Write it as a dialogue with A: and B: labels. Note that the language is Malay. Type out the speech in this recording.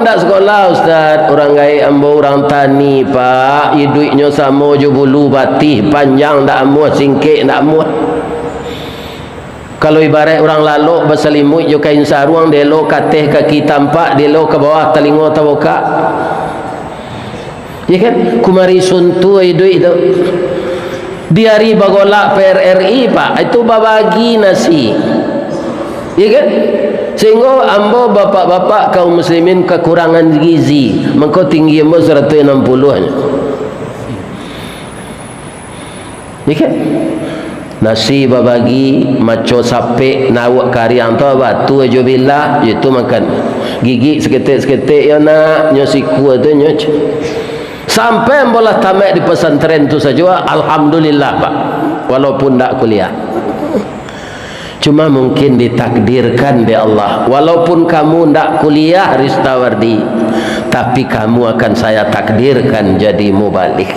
A: Tak sekolah Ustaz, orang gaya ambo orang tani pak, duitnya sama je bulu batih panjang tak amuh singkik tak amuh. Kalau ibarat orang lalu berselimut je kain sarung, delo katih kaki tampak, delo ke bawah telinga tabuka. Ya kan? Kumari suntu duit tu. Diari bagolak PRRI pak, itu babagi nasi. Ya kan? Sehingga ambo bapak-bapak kaum muslimin kekurangan gizi, mengko tinggi ambo 160 nya. Ya kan? Nasi babagi maco sape nawak kariang tu batu aja billah itu makan. Gigi seketik-seketik ya nak nyo siku tu nyo. Sampai ambolah tamat di pesantren tu saja alhamdulillah pak. Walaupun tak kuliah. Cuma mungkin ditakdirkan oleh Allah, walaupun kamu tidak kuliah Ristawardi, tapi kamu akan saya takdirkan jadi mubalik.